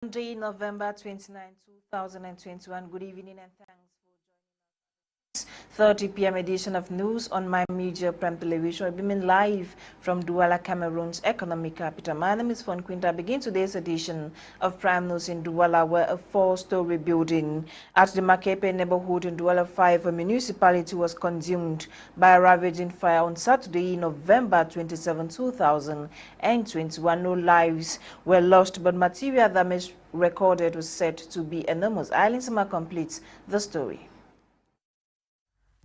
Monday, November 29, 2021. Good evening and thanks for joining us. 30 p.m. edition of News on My Media Prime Television, beaming live from Douala, Cameroon's economic capital. My name is Fon Quinter. Begin today's edition of Prime News in Douala, where a four-story building at the Makepe neighborhood in Douala 5 municipality was consumed by a ravaging fire on Saturday, November 27, 2021. No lives were lost, but material damage recorded was said to be enormous. Alain completes the story.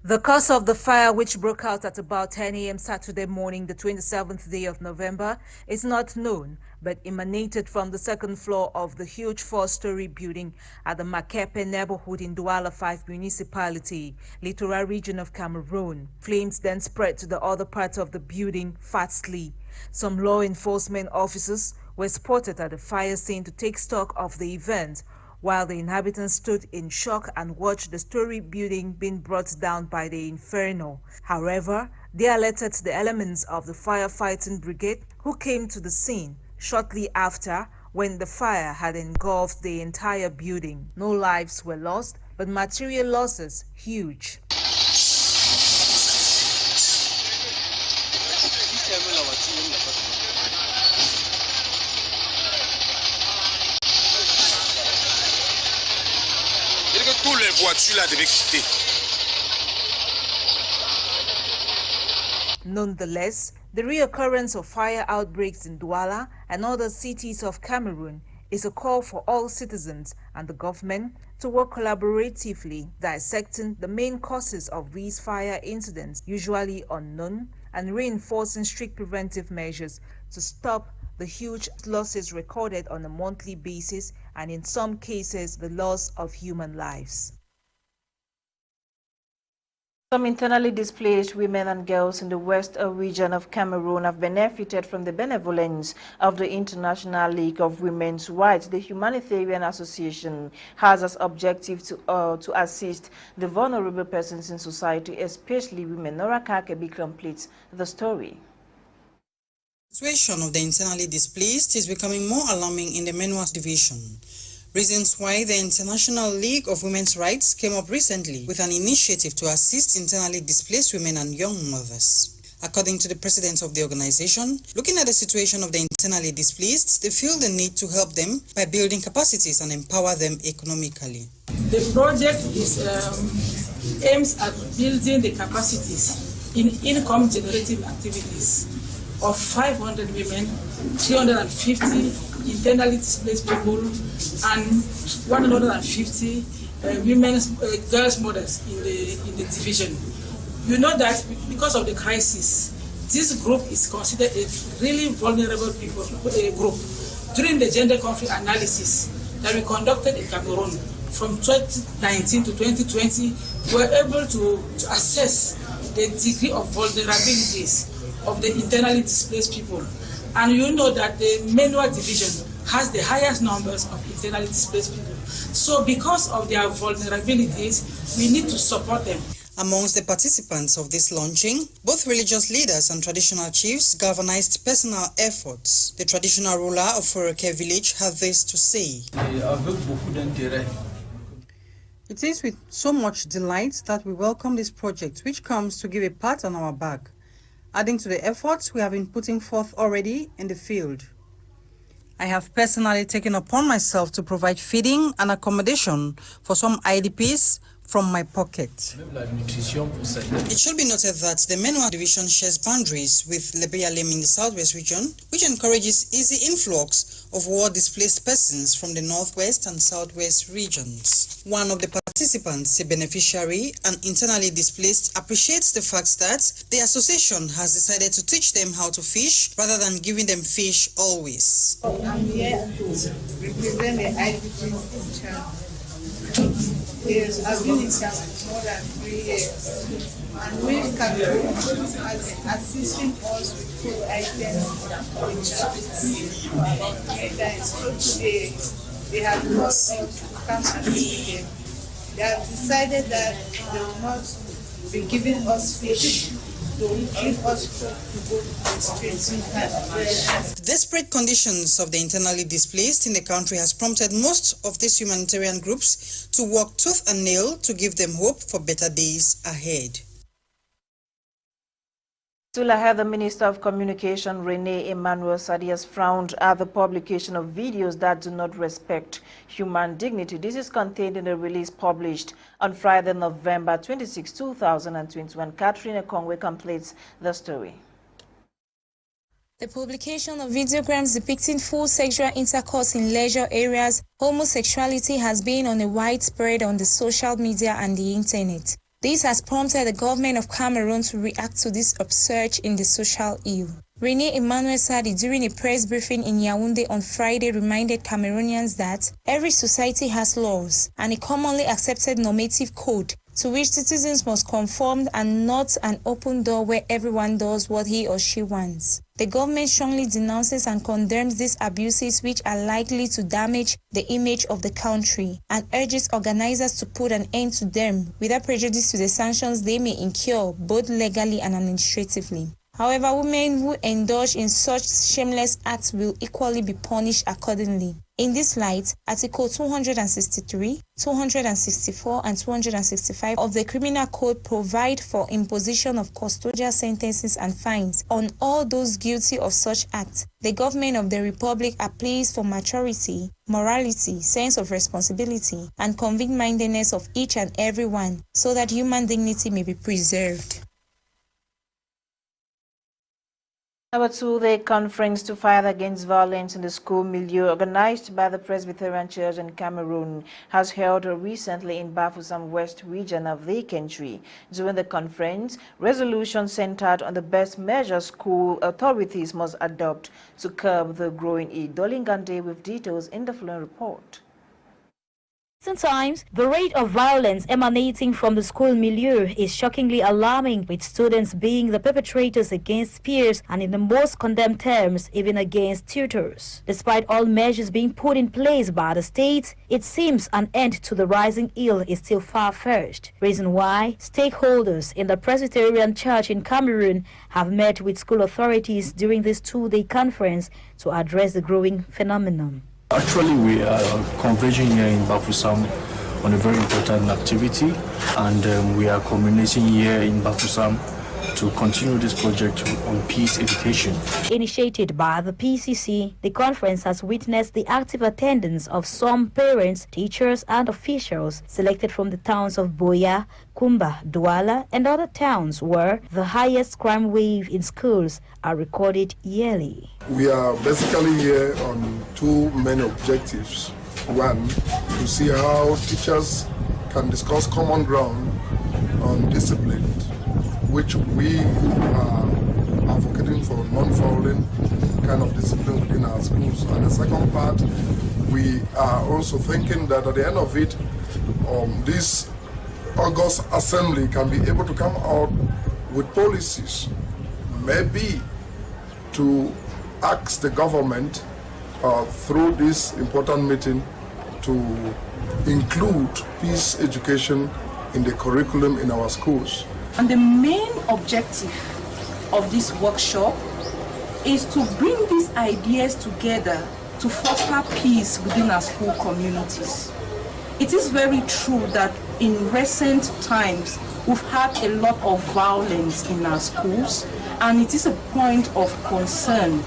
The cause of the fire, which broke out at about 10 a.m. Saturday morning, the 27th day of November, is not known, but emanated from the second floor of the huge four-story building at the Makepe neighborhood in Douala 5 municipality, littoral region of Cameroon. Flames then spread to the other parts of the building fastly. Some law enforcement officers were spotted at the fire scene to take stock of the event, while the inhabitants stood in shock and watched the story building being brought down by the inferno. However, they alerted the elements of the firefighting brigade, who came to the scene shortly after when the fire had engulfed the entire building. No lives were lost, but material losses huge. Toutes les voitures là devaient quitter. Nonetheless, the reoccurrence of fire outbreaks in Douala and other cities of Cameroon is a call for all citizens and the government to work collaboratively, dissecting the main causes of these fire incidents, usually unknown, and reinforcing strict preventive measures to stop the huge losses recorded on a monthly basis, and in some cases, the loss of human lives. Some internally displaced women and girls in the west region of Cameroon have benefited from the benevolence of the International League of Women's Rights. The humanitarian association has as objective to assist the vulnerable persons in society, especially women. Nora Kakebi completes the story. The situation of the internally displaced is becoming more alarming in the Menuas division. Reasons why the International League of Women's Rights came up recently with an initiative to assist internally displaced women and young mothers. According to the president of the organization, looking at the situation of the internally displaced, they feel the need to help them by building capacities and empower them economically. The project aims at building the capacities in income generative activities of 500 women, 350 internally displaced people, and 150 girls mothers in the division. You know that because of the crisis, this group is considered a really vulnerable group. During the gender conflict analysis that we conducted in Cameroon from 2019 to 2020, we were able to assess the degree of vulnerabilities of the internally displaced people. And you know that the Menua division has the highest numbers of internally displaced people. So because of their vulnerabilities, we need to support them. Amongst the participants of this launching, both religious leaders and traditional chiefs galvanized personal efforts. The traditional ruler of Foreke village had this to say. It is with so much delight that we welcome this project, which comes to give a pat on our back, adding to the efforts we have been putting forth already in the field. I have personally taken upon myself to provide feeding and accommodation for some IDPs from my pocket. It should be noted that the Menua division shares boundaries with Lebealem in the southwest region, which encourages easy influx of war-displaced persons from the northwest and southwest regions. One of the participants, a beneficiary and internally displaced, appreciates the fact that the association has decided to teach them how to fish rather than giving them fish always. I'm here to represent the IDPs in Chad. Yes, I've been in Cameroon more than 3 years, and we Cameroon has been assisting us with food items, with charities for about 3 times. So today, they have called us to come and meet them. They have decided that they will not be giving us fish they will give us hope to go to the streets. The desperate conditions of the internally displaced in the country has prompted most of these humanitarian groups to work tooth and nail to give them hope for better days ahead. Still ahead, the Minister of Communication, Rene Emmanuel Sadi, has frowned at the publication of videos that do not respect human dignity. This is contained in a release published on Friday, November 26, 2021. Catherine Ekongwe completes the story. The publication of videograms depicting full sexual intercourse in leisure areas, homosexuality has been on a widespread on the social media and the internet. This has prompted the government of Cameroon to react to this upsurge in the social ill. Rene Emmanuel Sadi, during a press briefing in Yaoundé on Friday, reminded Cameroonians that every society has laws and a commonly accepted normative code to which citizens must conform, and not an open door where everyone does what he or she wants. The government strongly denounces and condemns these abuses, which are likely to damage the image of the country, and urges organizers to put an end to them without prejudice to the sanctions they may incur both legally and administratively. However, women who indulge in such shameless acts will equally be punished accordingly. In this light, Article 263, 264, and 265 of the Criminal Code provide for imposition of custodial sentences and fines on all those guilty of such acts. The government of the Republic appeals for maturity, morality, sense of responsibility, and convict-mindedness of each and every one, so that human dignity may be preserved. Number 2, the conference to fight against violence in the school milieu, organized by the Presbyterian Church in Cameroon, has held recently in Bafoussam West region of the country. During the conference, resolutions centered on the best measures school authorities must adopt to curb the growing ill. Nolinga with details in the following report. Sometimes, the rate of violence emanating from the school milieu is shockingly alarming, with students being the perpetrators against peers and, in the most condemned terms, even against tutors. Despite all measures being put in place by the state, it seems an end to the rising ill is still far-fetched. Reason why stakeholders in the Presbyterian Church in Cameroon have met with school authorities during this two-day conference to address the growing phenomenon. Actually, we are converging here in Bafoussam on a very important activity, and we are culminating here in Bafoussam to continue this project on peace education. Initiated by the PCC, the conference has witnessed the active attendance of some parents, teachers, and officials selected from the towns of Boya, Kumba, Douala, and other towns where the highest crime wave in schools are recorded yearly. We are basically here on two main objectives. One, to see how teachers can discuss common ground on discipline, which we are advocating for non-violent kind of discipline within our schools. And the second part, we are also thinking that at the end of it, this August Assembly can be able to come out with policies, maybe to ask the government through this important meeting to include peace education in the curriculum in our schools. And the main objective of this workshop is to bring these ideas together to foster peace within our school communities. It is very true that in recent times we've had a lot of violence in our schools, and it is a point of concern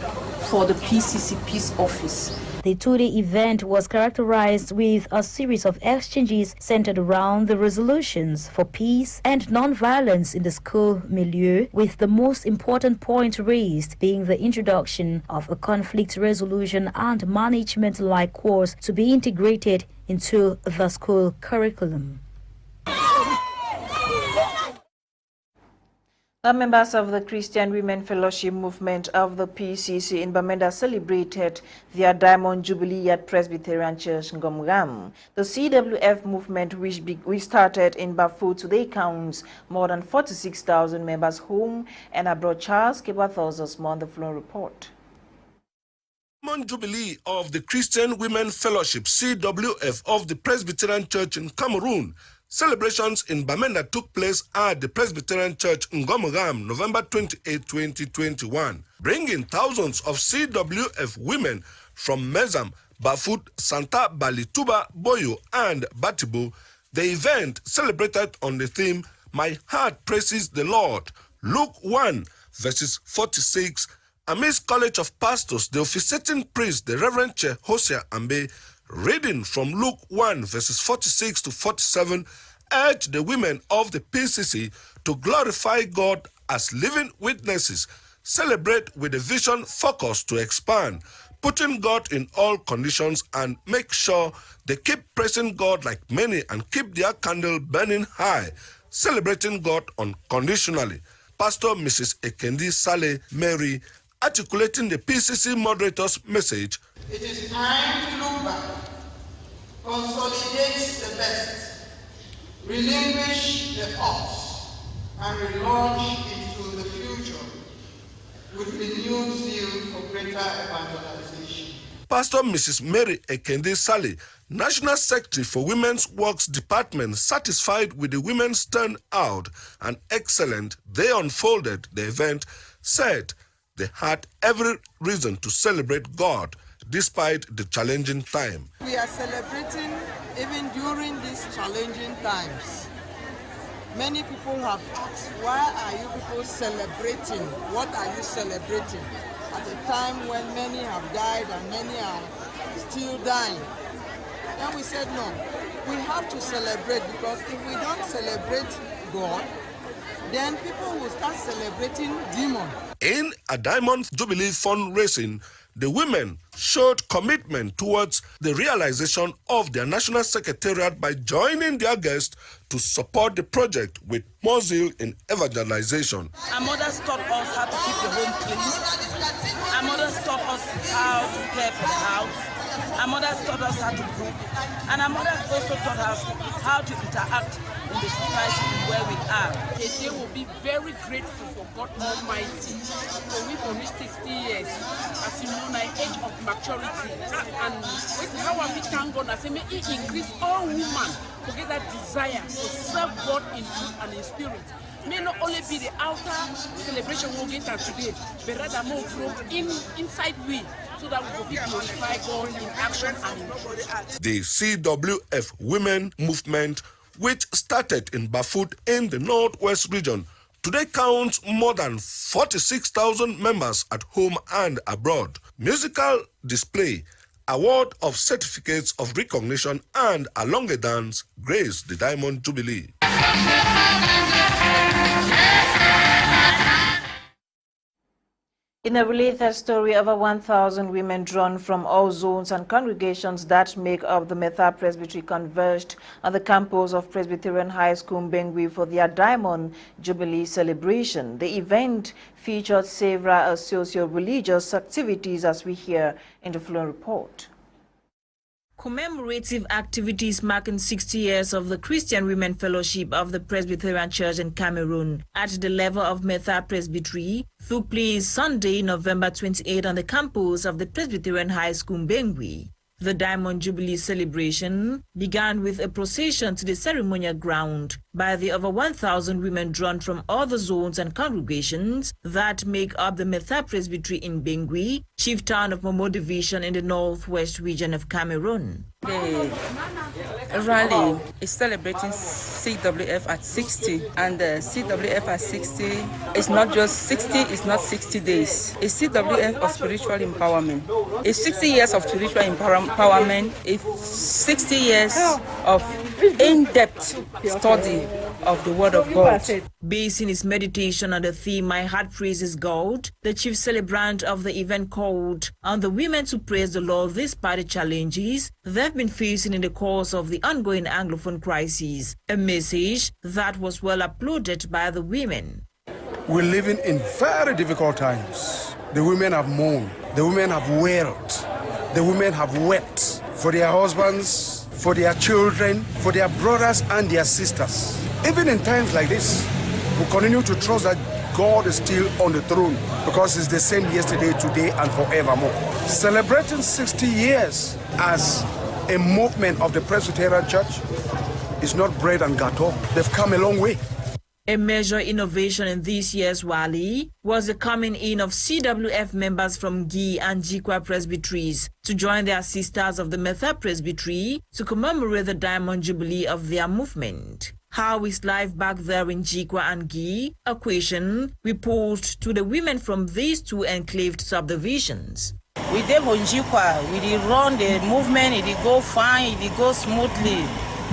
for the PCC Peace Office. The two-day event was characterized with a series of exchanges centered around the resolutions for peace and non-violence in the school milieu, with the most important point raised being the introduction of a conflict resolution and management-like course to be integrated into the school curriculum. The members of the Christian Women Fellowship Movement of the PCC in Bamenda celebrated their Diamond Jubilee at Presbyterian Church Ngomgam. The CWF movement, which started in Bafou, today counts more than 46,000 members home and abroad. Charles Kebathos on the floor report. Diamond Jubilee of the Christian Women Fellowship, CWF, of the Presbyterian Church in Cameroon Celebrations in Bamenda took place at the Presbyterian Church Ngomogam, November 28, 2021, bringing thousands of CWF women from Mezam, Bafut, Santa, Balituba, Boyo, and Batibo. The event celebrated on the theme, My Heart Praises the Lord, Luke 1, verses 46. Amidst College of Pastors, the officiating priest, the Reverend Che Hosea Ambe, reading from Luke 1, verses 46 to 47, urged the women of the PCC to glorify God as living witnesses, celebrate with a vision focused to expand, putting God in all conditions, and make sure they keep praising God like many and keep their candle burning high, celebrating God unconditionally. Pastor Mrs. Ekendi Saleh Mary, articulating the PCC moderator's message. It is time to look back, consolidate the best, relinquish the past, and relaunch into the future with renewed zeal for greater evangelization. Pastor Mrs. Mary Ekendi Saleh, National Secretary for Women's Works Department, satisfied with the women's turnout and excellent they unfolded the event, said they had every reason to celebrate God despite the challenging time. We are celebrating even during these challenging times. Many people have asked, why are you people celebrating? What are you celebrating? At a time when many have died and many are still dying. And we said, no, we have to celebrate, because if we don't celebrate God, then people will start celebrating demons. In a Diamond Jubilee fundraising, the women showed commitment towards the realization of their national secretariat by joining their guests to support the project with more zeal in evangelization. Our mothers taught us how to keep the home clean. Our mothers taught us how to care for the house. Our mothers taught us how to cook. And our mothers also taught us how to interact in the society where we are. They will be very grateful for God Almighty. So we for reach 60 years, as you know, my age of maturity. And with how I thank God, I say, may He increase all women to get that desire to serve God in truth and in spirit. May not only be the outer celebration we'll get at today, but rather more grow inside we, so that we will glorify God in action and in truth. The CWF Women Movement, which started in Bafut in the Northwest region, today counts more than 46,000 members at home and abroad. Musical display, award of certificates of recognition, and a longer dance grace the Diamond Jubilee. In a related story, over 1,000 women drawn from all zones and congregations that make up the Metha Presbytery converged on the campus of Presbyterian High School Bengui for their Diamond Jubilee celebration. The event featured several socio-religious activities, as we hear in the following report. Commemorative activities marking 60 years of the Christian Women Fellowship of the Presbyterian Church in Cameroon at the level of Metha Presbytery took place Sunday, November 28 on the campus of the Presbyterian High School Bengui. The Diamond Jubilee celebration began with a procession to the ceremonial ground by the over 1,000 women drawn from all the zones and congregations that make up the Metha Presbytery in Bengui, chief town of Momo Division in the northwest region of Cameroon. The rally is celebrating CWF at 60, and CWF at 60 is not just 60, it's not 60 days. It's CWF of spiritual empowerment. It's 60 years of spiritual empowerment. It's 60 years of in-depth study of the Word of God. Basing his meditation on the theme, My Heart Praises God, the chief celebrant of the event called on the women to praise the Lord despite the challenges they've been facing in the course of the ongoing Anglophone crisis, a message that was well applauded by the women. We're living in very difficult times. The women have mourned, the women have wailed, the women have wept for their husbands, for their children, for their brothers and their sisters. Even in times like this, we continue to trust that God is still on the throne, because it's the same yesterday, today, and forevermore. Celebrating 60 years as a movement of the Presbyterian Church is not bread and gâteau. They've come a long way. A major innovation in this year's Wali was the coming in of CWF members from Gi and Jikwa presbyteries to join their sisters of the Metha Presbytery to commemorate the Diamond Jubilee of their movement. How is life back there in Jikwa and Gi? A question we posed to the women from these two enclaved subdivisions. We did on Jikwa, we did run the movement, it did go fine, it did go smoothly.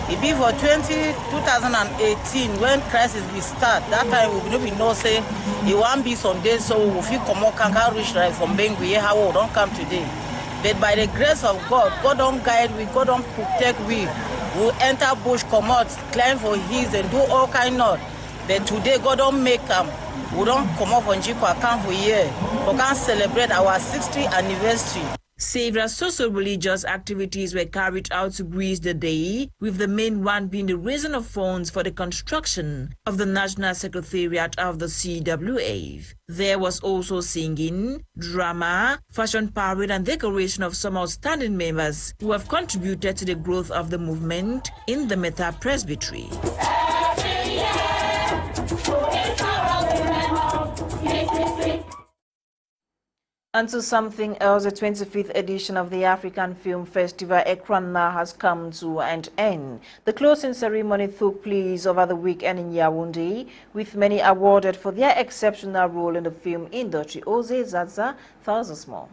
It be for 2018 when crisis we start. That time we don't know say it won't be Sunday, so if you come out can't reach right from Bengue, how we don't come today. But by the grace of God, God don't guide we, God don't protect we. We enter bush, come out, climb for hills and do all kind of. But today God don't make them. We don't come up on Jikwa camp for year. We can celebrate our 60th anniversary. Several socio-religious activities were carried out to grease the day, with the main one being the raising of funds for the construction of the National Secretariat of the CWF. There was also singing, drama, fashion parade and decoration of some outstanding members who have contributed to the growth of the movement in the Metha Presbytery. And to something else, the 25th edition of the African Film Festival Ekrana has come to an end. The closing ceremony took place over the weekend in Yaoundé, with many awarded for their exceptional role in the film industry. Oze Zaza tells us more.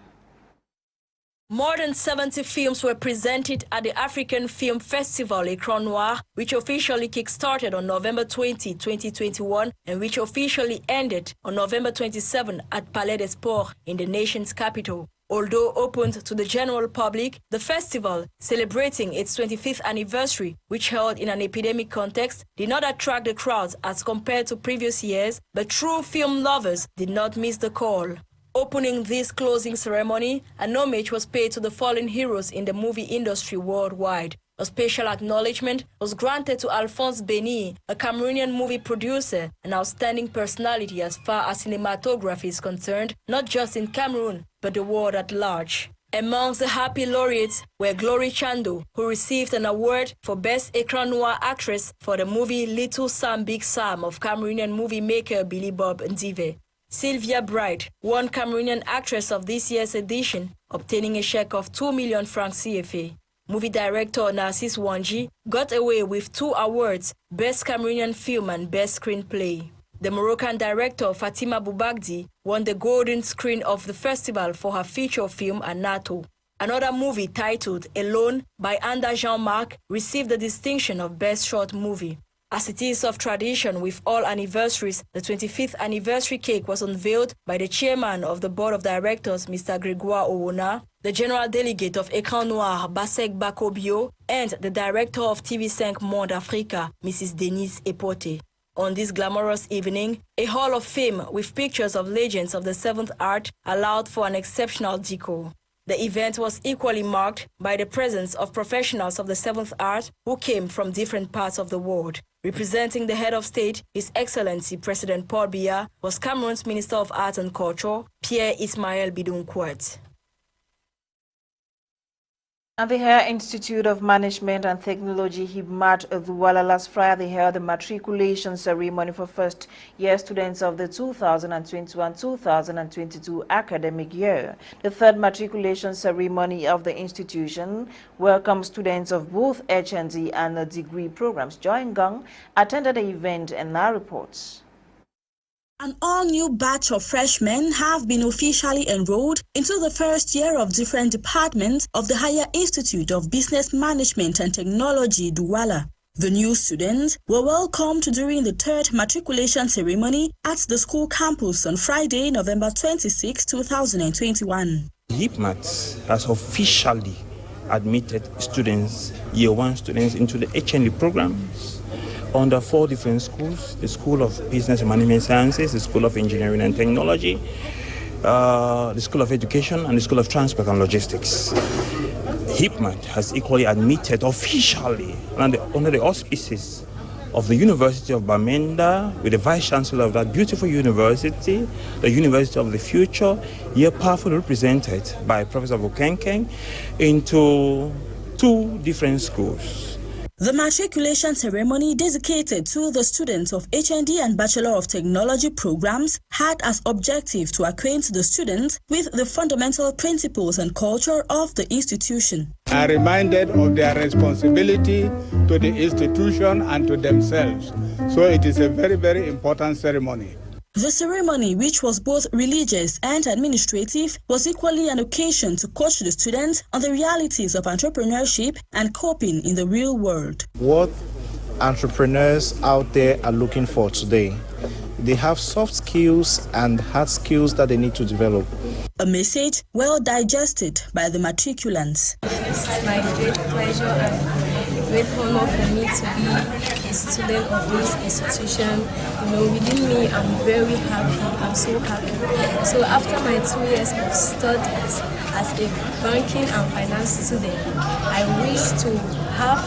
More than 70 films were presented at the African Film Festival Écran Noir, which officially kick-started on November 20, 2021, and which officially ended on November 27 at Palais des Sports in the nation's capital. Although opened to the general public, the festival, celebrating its 25th anniversary, which held in an epidemic context, did not attract the crowds as compared to previous years, but true film lovers did not miss the call. Opening this closing ceremony, an homage was paid to the fallen heroes in the movie industry worldwide. A special acknowledgement was granted to Alphonse Beni, a Cameroonian movie producer, an outstanding personality as far as cinematography is concerned, not just in Cameroon, but the world at large. Amongst the happy laureates were Glory Chando, who received an award for Best Écran Noir Actress for the movie Little Sam Big Sam of Cameroonian movie maker Billy Bob Ndive. Sylvia Bright, one Cameroonian actress of this year's edition, obtaining a check of 2 million francs CFA. Movie director Narcisse Wanji got away with 2 awards, Best Cameroonian Film and Best Screenplay. The Moroccan director Fatima Boubagdi won the Golden Screen of the festival for her feature film Anato. Another movie titled Alone by Anda Jean-Marc received the distinction of Best Short Movie. As it is of tradition with all anniversaries, the 25th anniversary cake was unveiled by the chairman of the board of directors, Mr. Grégoire Owona, the general delegate of Écran Noir, Basek Bakobio, and the director of TV5 Monde Africa, Mrs. Denise Epote. On this glamorous evening, a hall of fame with pictures of legends of the 7th art allowed for an exceptional decor. The event was equally marked by the presence of professionals of the 7th art who came from different parts of the world. Representing the head of state, His Excellency President Paul Biya, was Cameroon's Minister of Arts and Culture, Pierre Ismaël Bidounkouat. At the Higher Institute of Management and Technology, HIBMAT, Douala, last Friday held the matriculation ceremony for first-year students of the 2021-2022 academic year. The third matriculation ceremony of the institution welcomed students of both HND and degree programs. Joy Ngang attended the event and now reports. An all-new batch of freshmen have been officially enrolled into the first year of different departments of the Higher Institute of Business Management and Technology, Douala. The new students were welcomed during the third matriculation ceremony at the school campus on Friday, November 26, 2021. HIBMAT has officially admitted students, year 1 students, into the HND programs under 4 different schools: the School of Business and Management Sciences, the School of Engineering and Technology, the School of Education, and the School of Transport and Logistics. HIBMAT has equally admitted officially under the auspices of the University of Bamenda, with the Vice Chancellor of that beautiful university, the University of the Future, here powerfully represented by Professor Fon Quinter, into 2 different schools. The matriculation ceremony dedicated to the students of HND and Bachelor of Technology programs had as objective to acquaint the students with the fundamental principles and culture of the institution. Are reminded of their responsibility to the institution and to themselves. So it is a very, very important ceremony. The ceremony, which was both religious and administrative, was equally an occasion to coach the students on the realities of entrepreneurship and coping in the real world. What entrepreneurs out there are looking for today, they have soft skills and hard skills that they need to develop. A message well digested by the matriculants. It's my great pleasure and great honor for me to be a student of this institution. Within me, I'm very happy. I'm so happy. So after my 2 years of studies as a banking and finance student, I wish to have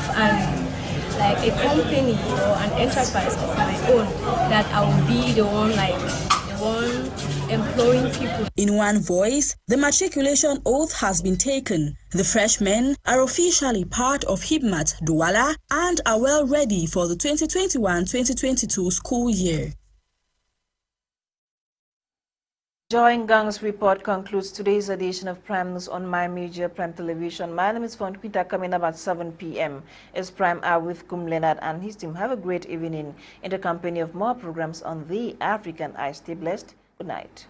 a company or an enterprise of my own that I will be the one employing people. In one voice, the matriculation oath has been taken. The freshmen are officially part of Hibmat Douala and are well ready for the 2021-2022 school year. Nsungkikang's report concludes today's edition of Prime News on My Media Prime Television. My name is Fon Quinter. Coming up at 7 p.m. is Prime Hour with Kum Leonard and his team. Have a great evening in the company of more programs on the African Eye. Stay blessed. Good night.